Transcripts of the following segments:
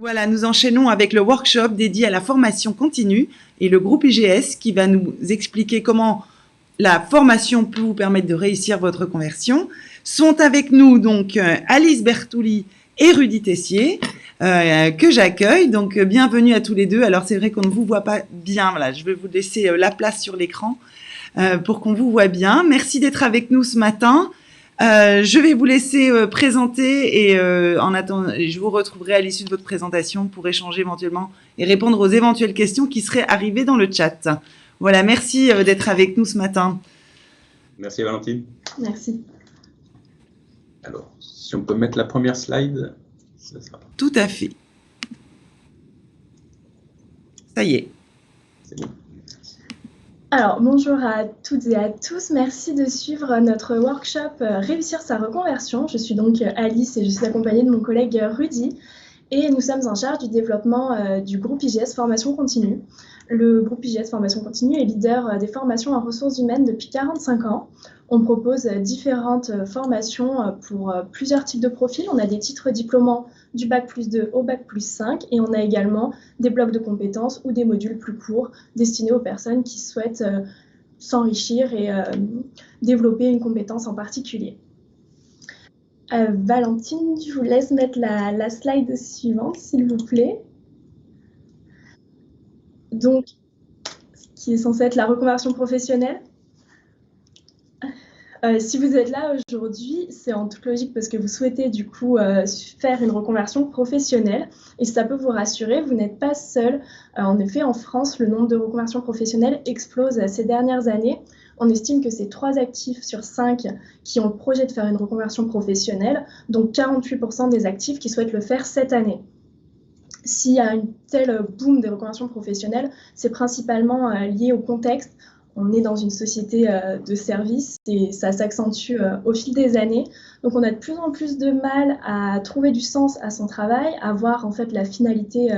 Voilà, nous enchaînons avec le workshop dédié à la formation continue et le groupe IGS qui va nous expliquer comment la formation peut vous permettre de réussir votre conversion. Sont avec nous donc Alice Bertouli et Rudy Tessier que j'accueille. Donc bienvenue à tous les deux. Alors c'est vrai qu'on ne vous voit pas bien. Voilà, je vais vous laisser la place sur l'écran pour qu'on vous voit bien. Merci d'être avec nous ce matin. Je vais vous laisser présenter et en attendant, je vous retrouverai à l'issue de votre présentation pour échanger éventuellement et répondre aux éventuelles questions qui seraient arrivées dans le chat. Voilà, merci d'être avec nous ce matin. Merci Valentine. Merci. Alors, si on peut mettre la première slide, ça sera... Tout à fait. Ça y est. C'est bon. Alors, bonjour à toutes et à tous. Merci de suivre notre workshop Réussir sa reconversion. Je suis donc Alice et je suis accompagnée de mon collègue Rudy. Et nous sommes en charge du développement du groupe IGS Formation Continue. Le groupe IGS Formation Continue est leader des formations en ressources humaines depuis 45 ans. On propose différentes formations pour plusieurs types de profils. On a des titres diplômants du Bac+2 au Bac+5 et on a également des blocs de compétences ou des modules plus courts destinés aux personnes qui souhaitent s'enrichir et développer une compétence en particulier. Valentine, je vous laisse mettre la slide suivante, s'il vous plaît. Donc, ce qui est censé être la reconversion professionnelle. Si vous êtes là aujourd'hui, c'est en toute logique parce que vous souhaitez du coup faire une reconversion professionnelle. Et si ça peut vous rassurer, vous n'êtes pas seul. En effet, en France, le nombre de reconversions professionnelles explose ces dernières années. On estime que c'est 3 actifs sur 5 qui ont le projet de faire une reconversion professionnelle, donc 48% des actifs qui souhaitent le faire cette année. S'il y a une telle boom des reconversions professionnelles, c'est principalement lié au contexte. On est dans une société de services et ça s'accentue au fil des années. Donc on a de plus en plus de mal à trouver du sens à son travail, à voir en fait la finalité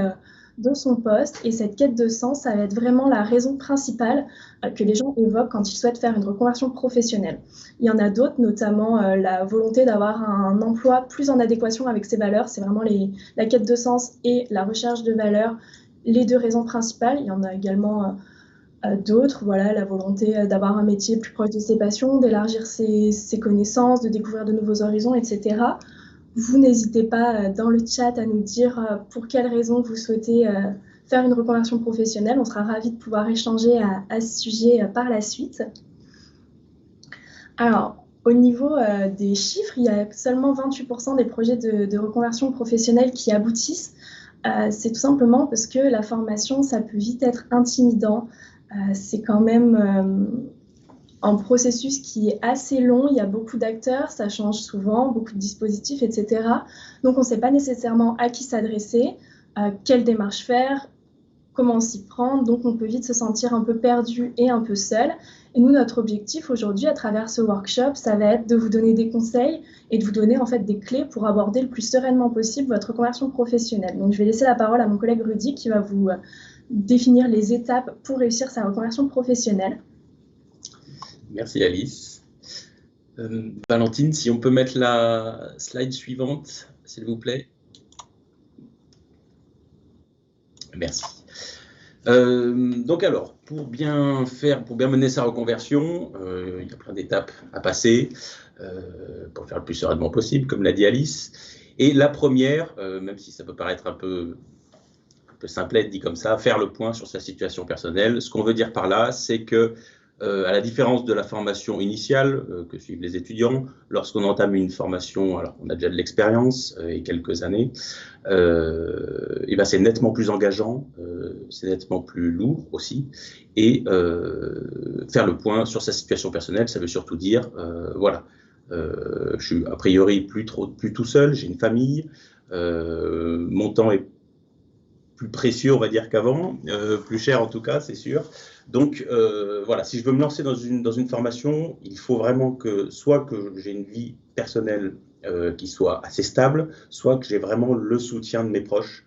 de son poste. Et cette quête de sens, ça va être vraiment la raison principale que les gens évoquent quand ils souhaitent faire une reconversion professionnelle. Il y en a d'autres, notamment la volonté d'avoir un emploi plus en adéquation avec ses valeurs. C'est vraiment la quête de sens et la recherche de valeurs, les 2 raisons principales. Il y en a également d'autres, voilà, la volonté d'avoir un métier plus proche de ses passions, d'élargir ses connaissances, de découvrir de nouveaux horizons, etc. Vous n'hésitez pas dans le chat à nous dire pour quelles raisons vous souhaitez faire une reconversion professionnelle. On sera ravis de pouvoir échanger à ce sujet par la suite. Alors, au niveau des chiffres, il y a seulement 28% des projets de reconversion professionnelle qui aboutissent. C'est tout simplement parce que la formation, ça peut vite être intimidant. C'est quand même un processus qui est assez long, il y a beaucoup d'acteurs, ça change souvent, beaucoup de dispositifs, etc. Donc on ne sait pas nécessairement à qui s'adresser, quelle démarche faire, comment s'y prendre, donc on peut vite se sentir un peu perdu et un peu seul. Et nous, notre objectif aujourd'hui, à travers ce workshop, ça va être de vous donner des conseils et de vous donner en fait des clés pour aborder le plus sereinement possible votre reconversion professionnelle. Donc je vais laisser la parole à mon collègue Rudy qui va vous définir les étapes pour réussir sa reconversion professionnelle. Merci Alice. Valentine, si on peut mettre la slide suivante, s'il vous plaît. Merci. Donc alors, pour bien mener sa reconversion, il y a plein d'étapes à passer pour faire le plus sereinement possible, comme l'a dit Alice. Et la première, même si ça peut paraître un peu simplette dit comme ça, faire le point sur sa situation personnelle. Ce qu'on veut dire par là, c'est que, à la différence de la formation initiale que suivent les étudiants, lorsqu'on entame une formation, alors on a déjà de l'expérience et quelques années, et ben c'est nettement plus engageant, c'est nettement plus lourd aussi, et faire le point sur sa situation personnelle, ça veut surtout dire, voilà, je suis a priori plus tout seul, j'ai une famille, mon temps est plus précieux, on va dire, qu'avant, plus cher en tout cas, c'est sûr. Donc voilà, si je veux me lancer dans une formation, il faut vraiment que soit que j'ai une vie personnelle qui soit assez stable, soit que j'ai vraiment le soutien de mes proches,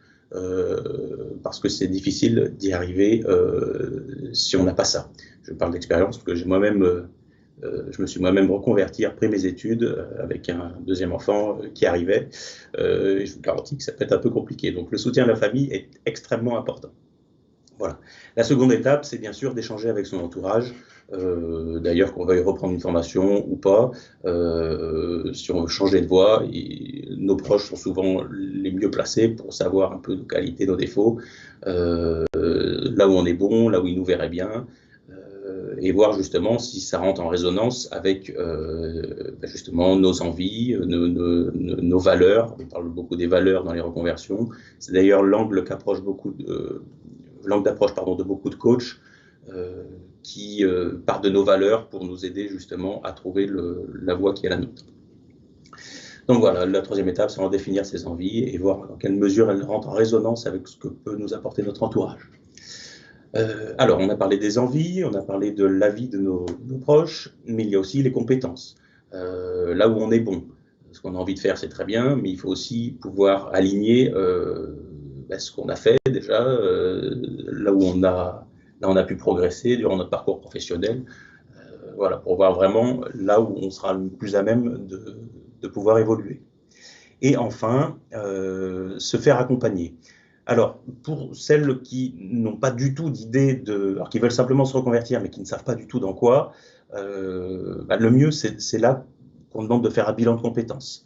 parce que c'est difficile d'y arriver si on n'a pas ça. Je parle d'expérience parce que j'ai moi-même Je me suis moi-même reconverti après mes études avec un deuxième enfant qui arrivait. Et je vous garantis que ça peut être un peu compliqué. Donc le soutien de la famille est extrêmement important. Voilà. La seconde étape, c'est bien sûr d'échanger avec son entourage. D'ailleurs, qu'on veuille reprendre une formation ou pas, si on veut changer de voie, nos proches sont souvent les mieux placés pour savoir un peu nos qualités, nos défauts, là où on est bon, là où ils nous verraient bien, et voir justement si ça rentre en résonance avec justement nos envies, nos valeurs. On parle beaucoup des valeurs dans les reconversions. C'est d'ailleurs l'angle qu'approche l'angle d'approche de beaucoup de coachs qui partent de nos valeurs pour nous aider justement à trouver la voie qui est la nôtre. Donc voilà, la troisième étape, c'est en définir ses envies et voir dans quelle mesure elles rentrent en résonance avec ce que peut nous apporter notre entourage. Alors, on a parlé des envies, on a parlé de l'avis de nos proches, mais il y a aussi les compétences. Là où on est bon, ce qu'on a envie de faire, c'est très bien, mais il faut aussi pouvoir aligner ce qu'on a fait déjà, là où on a pu progresser durant notre parcours professionnel, voilà, pour voir vraiment là où on sera le plus à même de pouvoir évoluer. Et enfin, se faire accompagner. Alors, pour celles qui n'ont pas du tout d'idée alors qui veulent simplement se reconvertir, mais qui ne savent pas du tout dans quoi, le mieux, c'est là qu'on demande de faire un bilan de compétences.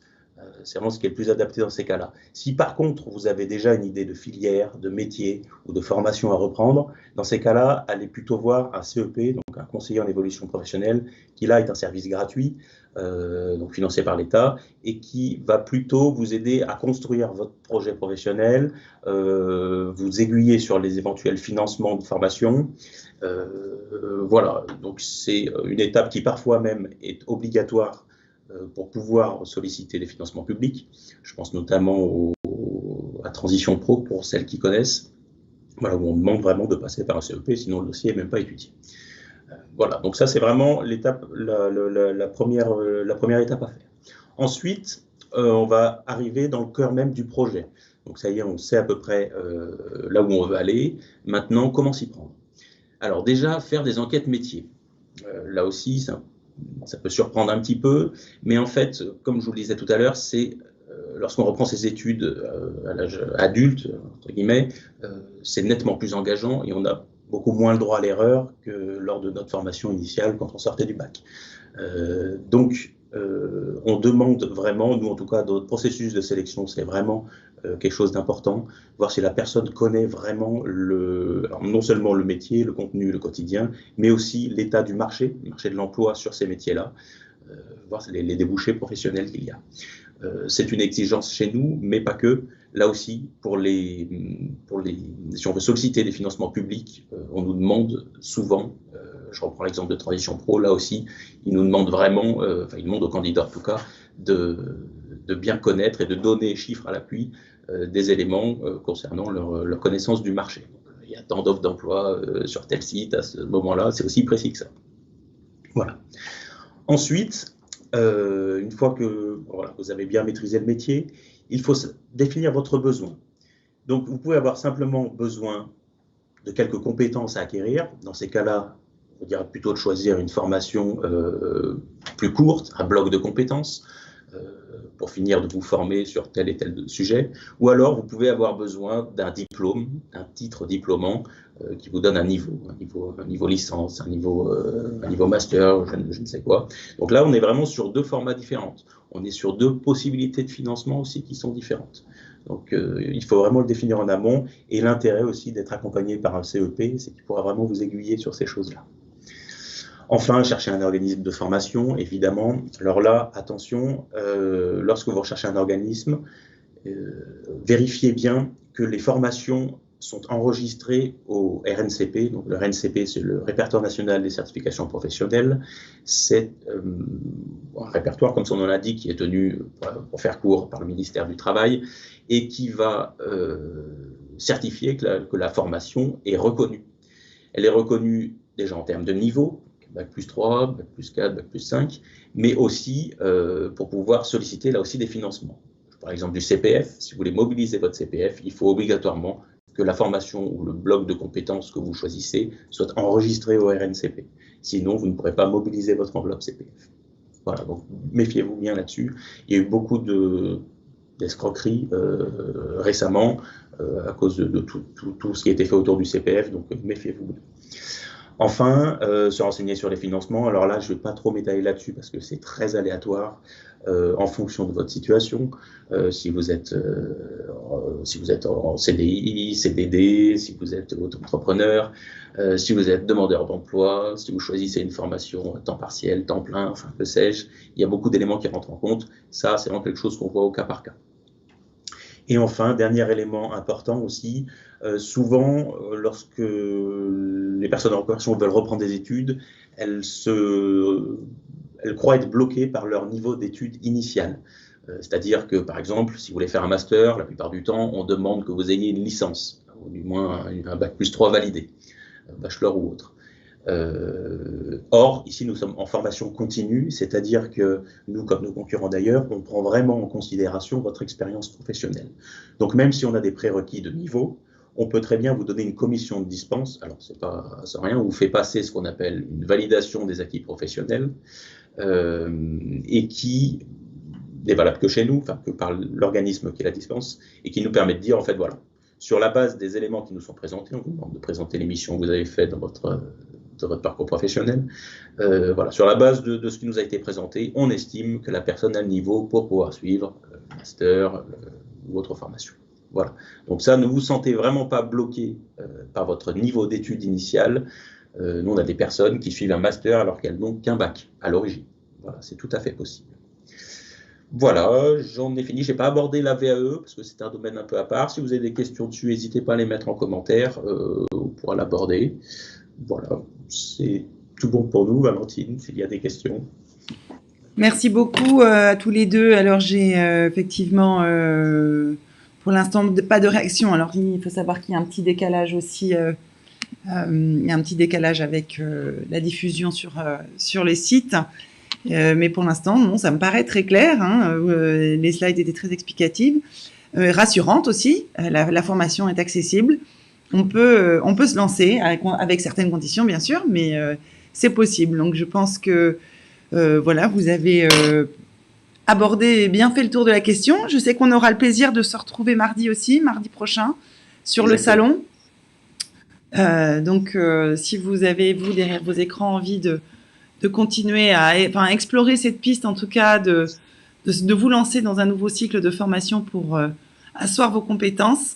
C'est vraiment ce qui est le plus adapté dans ces cas-là. Si par contre, vous avez déjà une idée de filière, de métier ou de formation à reprendre, dans ces cas-là, allez plutôt voir un CEP, donc un conseiller en évolution professionnelle, qui là est un service gratuit, donc financé par l'État, et qui va plutôt vous aider à construire votre projet professionnel, vous aiguiller sur les éventuels financements de formation. Voilà, donc c'est une étape qui parfois même est obligatoire pour pouvoir solliciter des financements publics. Je pense notamment à Transition Pro, pour celles qui connaissent, voilà, où on demande vraiment de passer par un CEP, sinon le dossier n'est même pas étudié. Voilà, donc ça c'est vraiment l'étape, la première étape à faire. Ensuite, on va arriver dans le cœur même du projet. Donc ça y est, on sait à peu près là où on veut aller. Maintenant, comment s'y prendre? Alors déjà, faire des enquêtes métiers. Là aussi, ça peut surprendre un petit peu, mais en fait, comme je vous le disais tout à l'heure, c'est lorsqu'on reprend ses études à l'âge adulte, entre guillemets, c'est nettement plus engageant et on a beaucoup moins le droit à l'erreur que lors de notre formation initiale quand on sortait du bac. Donc, on demande vraiment, nous en tout cas, dans notre processus de sélection, c'est vraiment quelque chose d'important, voir si la personne connaît vraiment alors non seulement le métier, le contenu, le quotidien, mais aussi l'état du marché de l'emploi sur ces métiers-là, voir les débouchés professionnels qu'il y a. C'est une exigence chez nous, mais pas que. Là aussi, si on veut solliciter des financements publics, on nous demande souvent, je reprends l'exemple de Transition Pro, là aussi, ils nous demandent vraiment, ils demandent aux candidats en tout cas, de bien connaître et de donner chiffres à l'appui des éléments concernant leur connaissance du marché. Donc, il y a tant d'offres d'emploi sur tel site à ce moment-là, c'est aussi précis que ça. Voilà. Ensuite, une fois que vous avez bien maîtrisé le métier, il faut définir votre besoin. Donc, vous pouvez avoir simplement besoin de quelques compétences à acquérir. Dans ces cas-là, on dirait plutôt de choisir une formation plus courte, un bloc de compétences, pour finir de vous former sur tel et tel sujet. Ou alors, vous pouvez avoir besoin d'un diplôme, d'un titre diplômant qui vous donne un niveau licence, un niveau master, je ne sais quoi. Donc là, on est vraiment sur deux formats différents. On est sur deux possibilités de financement aussi qui sont différentes. Donc, il faut vraiment le définir en amont. Et l'intérêt aussi d'être accompagné par un CEP, c'est qu'il pourra vraiment vous aiguiller sur ces choses-là. Enfin, chercher un organisme de formation, évidemment. Alors là, attention, lorsque vous recherchez un organisme, vérifiez bien que les formations sont enregistrées au RNCP. Donc, le RNCP, c'est le Répertoire national des certifications professionnelles. C'est un répertoire, comme son nom l'indique, qui est tenu, pour faire court, par le ministère du Travail et qui va certifier que la formation est reconnue. Elle est reconnue déjà en termes de niveau, Bac plus 3, Bac plus 4, Bac plus 5, mais aussi pour pouvoir solliciter là aussi des financements. Par exemple du CPF, si vous voulez mobiliser votre CPF, il faut obligatoirement que la formation ou le bloc de compétences que vous choisissez soit enregistré au RNCP. Sinon, vous ne pourrez pas mobiliser votre enveloppe CPF. Voilà, donc méfiez-vous bien là-dessus. Il y a eu beaucoup d'escroqueries récemment à cause de tout ce qui a été fait autour du CPF, donc méfiez-vous. Enfin, se renseigner sur les financements. Alors là, je ne vais pas trop m'étaler là-dessus parce que c'est très aléatoire en fonction de votre situation. Si vous êtes en CDI, CDD, si vous êtes auto-entrepreneur, si vous êtes demandeur d'emploi, si vous choisissez une formation à temps partiel, temps plein, enfin, que sais-je, il y a beaucoup d'éléments qui rentrent en compte. Ça, c'est vraiment quelque chose qu'on voit au cas par cas. Et enfin, dernier élément important aussi, souvent, lorsque les personnes en reconversion veulent reprendre des études, elles croient être bloquées par leur niveau d'études initial. C'est-à-dire que, par exemple, si vous voulez faire un master, la plupart du temps, on demande que vous ayez une licence, ou du moins un bac+3 validé, bachelor ou autre. Or, ici, nous sommes en formation continue, c'est-à-dire que nous, comme nos concurrents d'ailleurs, on prend vraiment en considération votre expérience professionnelle. Donc, même si on a des prérequis de niveau, on peut très bien vous donner une commission de dispense. Alors, c'est rien, on vous fait passer ce qu'on appelle une validation des acquis professionnels et qui n'est valable que chez nous, enfin, que par l'organisme qui la dispense et qui nous permet de dire, en fait, voilà, sur la base des éléments qui nous sont présentés, on vous demande de présenter les missions que vous avez faites dans votre parcours professionnel. Voilà, sur la base de ce qui nous a été présenté, on estime que la personne a le niveau pour pouvoir suivre le master ou autre formation. Voilà. Donc ça, ne vous sentez vraiment pas bloqué par votre niveau d'études initial. Nous, on a des personnes qui suivent un master alors qu'elles n'ont qu'un bac à l'origine. Voilà, c'est tout à fait possible. Voilà, j'en ai fini. Je n'ai pas abordé la VAE parce que c'est un domaine un peu à part. Si vous avez des questions dessus, n'hésitez pas à les mettre en commentaire. On pourra l'aborder. Voilà, c'est tout bon pour nous, Valentine, s'il y a des questions. Merci beaucoup à tous les deux. Alors, j'ai effectivement, pour l'instant, pas de réaction. Alors, il faut savoir qu'il y a un petit décalage aussi. Il y a un petit décalage avec la diffusion sur les sites. Mais pour l'instant, non, ça me paraît très clair. Hein. Les slides étaient très explicatives. Rassurantes aussi. La formation est accessible. On peut se lancer avec certaines conditions, bien sûr, mais c'est possible. Donc, je pense que voilà, vous avez abordé et bien fait le tour de la question. Je sais qu'on aura le plaisir de se retrouver mardi prochain, sur le salon. Donc, si vous avez, vous, derrière vos écrans, envie de continuer à explorer cette piste, en tout cas, de vous lancer dans un nouveau cycle de formation pour asseoir vos compétences,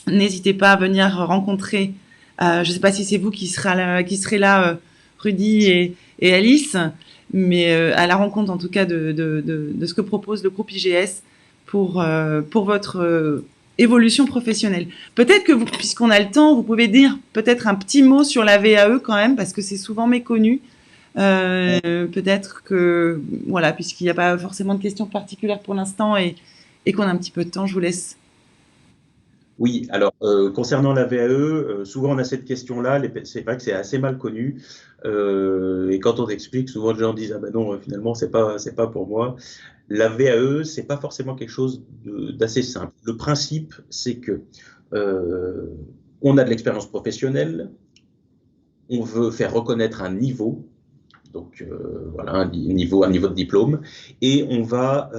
n'hésitez pas à venir rencontrer, je ne sais pas si c'est vous qui serez là, Rudy et Alice, mais à la rencontre en tout cas de ce que propose le groupe IGS pour votre évolution professionnelle. Peut-être que puisqu'on a le temps, vous pouvez dire peut-être un petit mot sur la VAE quand même, parce que c'est souvent méconnu. Peut-être que, voilà, puisqu'il n'y a pas forcément de questions particulières pour l'instant et qu'on a un petit peu de temps, je vous laisse. Oui, alors concernant la VAE, souvent on a cette question-là, c'est vrai que c'est assez mal connu, et quand on explique, souvent les gens disent ah ben non, finalement c'est pas pour moi. La VAE, c'est pas forcément quelque chose d'assez simple. Le principe, c'est que on a de l'expérience professionnelle, on veut faire reconnaître un niveau. Donc voilà, un niveau de diplôme, et on va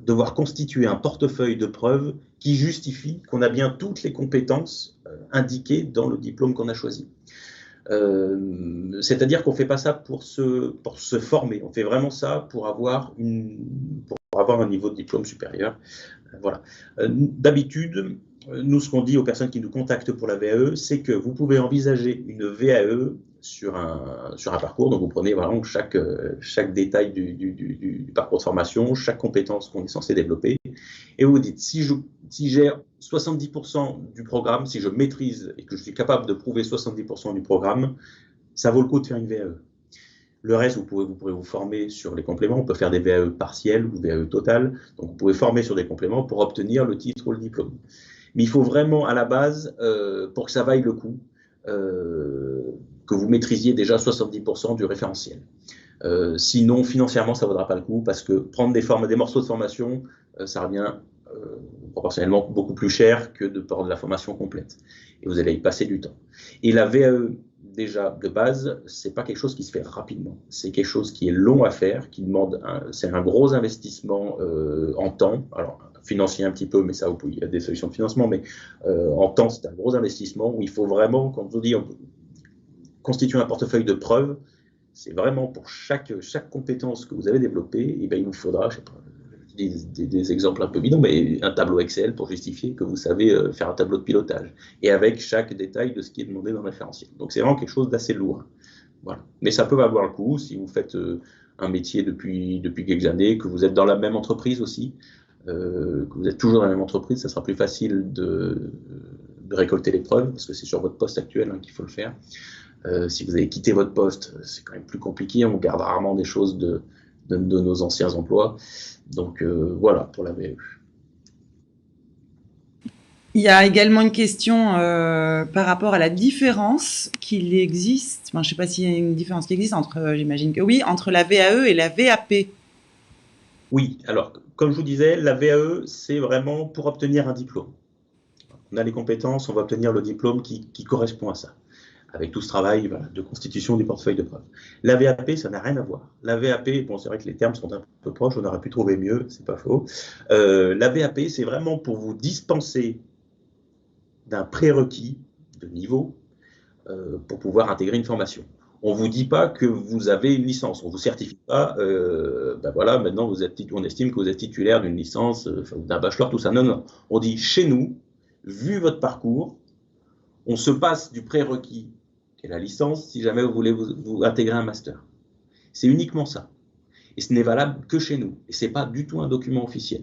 devoir constituer un portefeuille de preuves qui justifie qu'on a bien toutes les compétences indiquées dans le diplôme qu'on a choisi. C'est-à-dire qu'on ne fait pas ça pour se former, on fait vraiment ça pour avoir un niveau de diplôme supérieur. Voilà. D'habitude, nous, ce qu'on dit aux personnes qui nous contactent pour la VAE, c'est que vous pouvez envisager une VAE sur un parcours. Donc, vous prenez vraiment chaque détail du parcours de formation, chaque compétence qu'on est censé développer. Et vous vous dites, si j'ai 70% du programme, si je maîtrise et que je suis capable de prouver 70% du programme, ça vaut le coup de faire une VAE. Le reste, vous pourrez vous former sur les compléments. On peut faire des VAE partielles ou VAE totales. Donc, vous pouvez former sur des compléments pour obtenir le titre ou le diplôme. Mais il faut vraiment, à la base, pour que ça vaille le coup, que vous maîtrisiez déjà 70% du référentiel. Sinon, financièrement, ça ne vaudra pas le coup parce que prendre des morceaux de formation, ça revient proportionnellement beaucoup plus cher que de prendre la formation complète. Et vous allez y passer du temps. Et la VAE, déjà, de base, c'est pas quelque chose qui se fait rapidement. C'est quelque chose qui est long à faire, qui demande, c'est un gros investissement en temps. Alors, financier un petit peu, mais ça, il y a des solutions de financement, mais en temps, c'est un gros investissement où il faut vraiment, quand on dit constituer un portefeuille de preuves, c'est vraiment pour chaque compétence que vous avez développée, et bien, il vous faudra, je sais pas, des exemples un peu bidons, mais un tableau Excel pour justifier que vous savez faire un tableau de pilotage, et avec chaque détail de ce qui est demandé dans le référentiel. Donc c'est vraiment quelque chose d'assez lourd. Voilà. Mais ça peut avoir le coup si vous faites un métier depuis quelques années, que vous êtes dans la même entreprise aussi, que vous êtes toujours dans la même entreprise, ça sera plus facile de récolter les preuves, parce que c'est sur votre poste actuel qu'il faut le faire. Si vous avez quitté votre poste, c'est quand même plus compliqué, on garde rarement des choses de nos anciens emplois. Donc voilà pour la VAE. Il y a également une question par rapport à la différence qu'il existe. Enfin, je ne sais pas s'il y a une différence qui existe entre, j'imagine que oui, entre la VAE et la VAP. Oui, alors comme je vous disais, la VAE, c'est vraiment pour obtenir un diplôme. On a les compétences, on va obtenir le diplôme qui correspond à ça, avec tout ce travail de constitution du portefeuille de preuves. La VAP, ça n'a rien à voir. La VAP, bon, c'est vrai que les termes sont un peu proches, on aurait pu trouver mieux, c'est pas faux. La VAP, c'est vraiment pour vous dispenser d'un prérequis de niveau pour pouvoir intégrer une formation. On ne vous dit pas que vous avez une licence, on ne vous certifie pas, ben voilà, maintenant on estime que vous êtes titulaire d'une licence, d'un bachelor, tout ça. Non, non. On dit chez nous, vu votre parcours, on se passe du prérequis, qui est la licence, si jamais vous voulez vous intégrer un master. C'est uniquement ça. Et ce n'est valable que chez nous. Et ce n'est pas du tout un document officiel.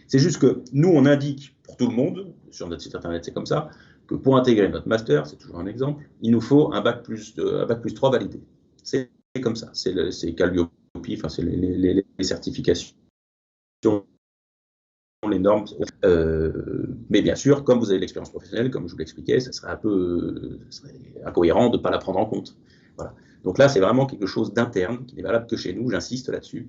C'est juste que nous, on indique pour tout le monde, sur notre site internet, c'est comme ça, que pour intégrer notre master, c'est toujours un exemple, il nous faut un bac plus 3 validé. C'est comme ça. C'est Calliope, enfin, c'est les certifications, les normes. Mais bien sûr, comme vous avez l'expérience professionnelle, comme je vous l'expliquais, ça serait incohérent de ne pas la prendre en compte. Voilà. Donc là, c'est vraiment quelque chose d'interne, qui n'est valable que chez nous, j'insiste là-dessus,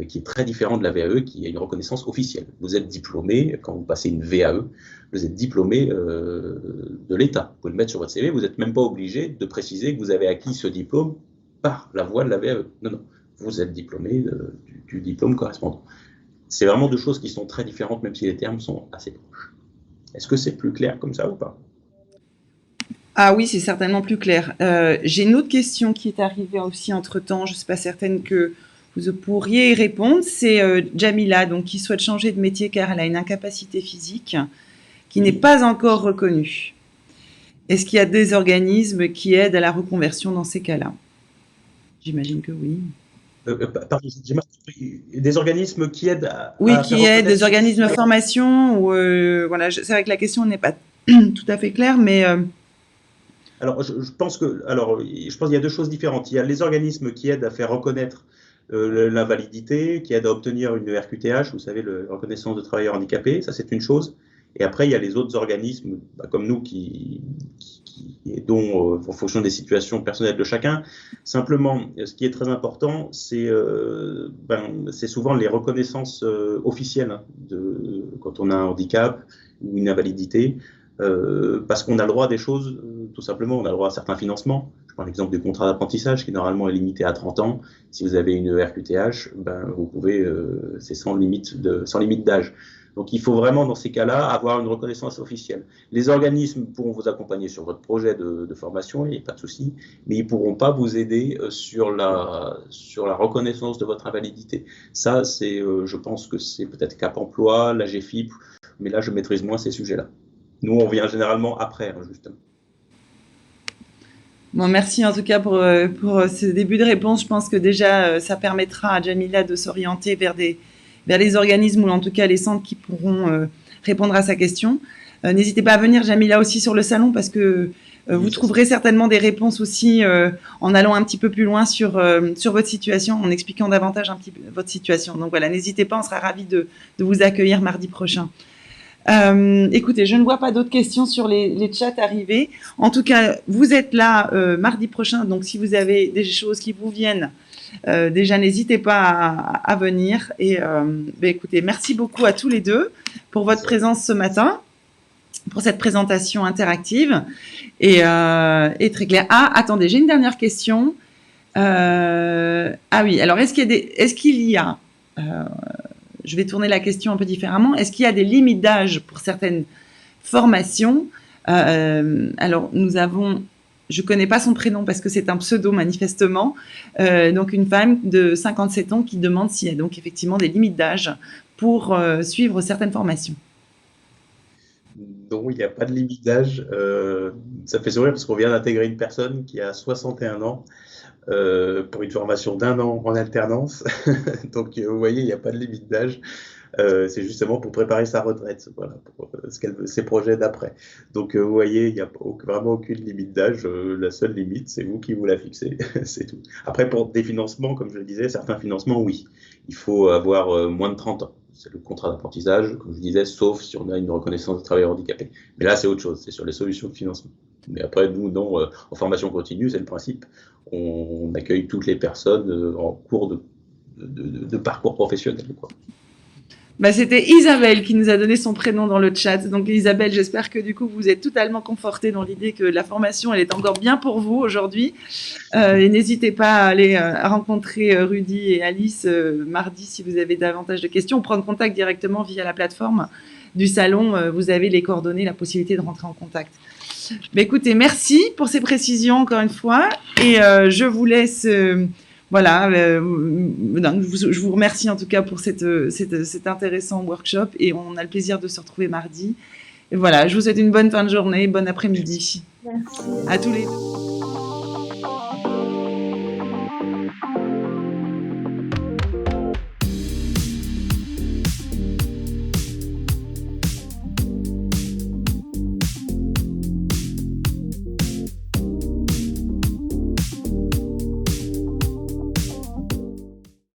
qui est très différent de la VAE, qui a une reconnaissance officielle. Vous êtes diplômé, quand vous passez une VAE, vous êtes diplômé de l'État. Vous pouvez le mettre sur votre CV, vous n'êtes même pas obligé de préciser que vous avez acquis ce diplôme par la voie de la VAE. Non, non, vous êtes diplômé du diplôme correspondant. C'est vraiment deux choses qui sont très différentes, même si les termes sont assez proches. Est-ce que c'est plus clair comme ça ou pas ? Ah oui, c'est certainement plus clair. J'ai une autre question qui est arrivée aussi entre-temps, je ne suis pas certaine que vous pourriez y répondre. C'est Jamila, donc, qui souhaite changer de métier car elle a une incapacité physique qui n'est pas encore reconnue. Est-ce qu'il y a des organismes qui aident à la reconversion dans ces cas-là ? J'imagine que oui. Pardon, j'ai mal compris. Des organismes qui aident à... Oui, qui aident, des organismes de formation. Ou, voilà, c'est vrai que la question n'est pas tout à fait claire, mais... Alors, je pense qu'il y a deux choses différentes. Il y a les organismes qui aident à faire reconnaître l'invalidité, qui aident à obtenir une RQTH, vous savez, la reconnaissance de travailleurs handicapés, ça c'est une chose. Et après, il y a les autres organismes, comme nous, dont, en fonction des situations personnelles de chacun. Simplement, ce qui est très important, c'est souvent les reconnaissances officielles quand on a un handicap ou une invalidité. Parce qu'on a le droit à des choses, tout simplement, on a le droit à certains financements. Je prends l'exemple du contrat d'apprentissage qui normalement est limité à 30 ans. Si vous avez une RQTH, vous pouvez, c'est sans limite d'âge. Donc il faut vraiment dans ces cas-là avoir une reconnaissance officielle. Les organismes pourront vous accompagner sur votre projet de formation, il n'y a pas de souci, mais ils ne pourront pas vous aider sur la reconnaissance de votre invalidité. Ça, je pense que c'est peut-être Cap Emploi, la GFIP, mais là je maîtrise moins ces sujets-là. Nous, on vient généralement après, justement. Bon, merci en tout cas pour ce début de réponse. Je pense que déjà, ça permettra à Jamila de s'orienter vers les organismes ou en tout cas les centres qui pourront répondre à sa question. N'hésitez pas à venir, Jamila, aussi sur le salon parce que vous trouverez certainement des réponses aussi en allant un petit peu plus loin sur votre situation, en expliquant davantage un petit peu votre situation. Donc voilà, n'hésitez pas, on sera ravis de vous accueillir mardi prochain. Écoutez, je ne vois pas d'autres questions sur les chats arrivés. En tout cas, vous êtes là mardi prochain, donc si vous avez des choses qui vous viennent, déjà n'hésitez pas à venir. Et écoutez, merci beaucoup à tous les deux pour votre présence ce matin, pour cette présentation interactive et très claire. Ah, attendez, j'ai une dernière question. Ah oui, alors est-ce qu'il y a je vais tourner la question un peu différemment. Est-ce qu'il y a des limites d'âge pour certaines formations? Alors, nous avons, je ne connais pas son prénom parce que c'est un pseudo manifestement, donc une femme de 57 ans qui demande s'il y a donc effectivement des limites d'âge pour suivre certaines formations. Non, il n'y a pas de limite d'âge. Ça fait sourire parce qu'on vient d'intégrer une personne qui a 61 ans pour une formation d'1 an en alternance. Donc, vous voyez, il n'y a pas de limite d'âge. C'est justement pour préparer sa retraite, voilà, pour ses projets d'après. Donc, vous voyez, il n'y a vraiment aucune limite d'âge. La seule limite, c'est vous qui vous la fixez. C'est tout. Après, pour des financements, comme je le disais, certains financements, oui. Il faut avoir moins de 30 ans. C'est le contrat d'apprentissage, comme je disais, sauf si on a une reconnaissance de travailleur handicapé. Mais là, c'est autre chose. C'est sur les solutions de financement. Mais après, nous, non, en formation continue, c'est le principe. On accueille toutes les personnes en cours de parcours professionnel, quoi. Bah, c'était Isabelle qui nous a donné son prénom dans le chat. Donc Isabelle, j'espère que du coup vous êtes totalement confortée dans l'idée que la formation elle est encore bien pour vous aujourd'hui. Et n'hésitez pas à aller rencontrer Rudy et Alice mardi si vous avez davantage de questions, ou prendre contact directement via la plateforme du salon. Vous avez les coordonnées, la possibilité de rentrer en contact. Bah, écoutez, merci pour ces précisions encore une fois, et je vous laisse. Voilà, je vous remercie en tout cas pour cet intéressant workshop, et on a le plaisir de se retrouver mardi. Et voilà, je vous souhaite une bonne fin de journée, bon après-midi. Merci. À tous les deux.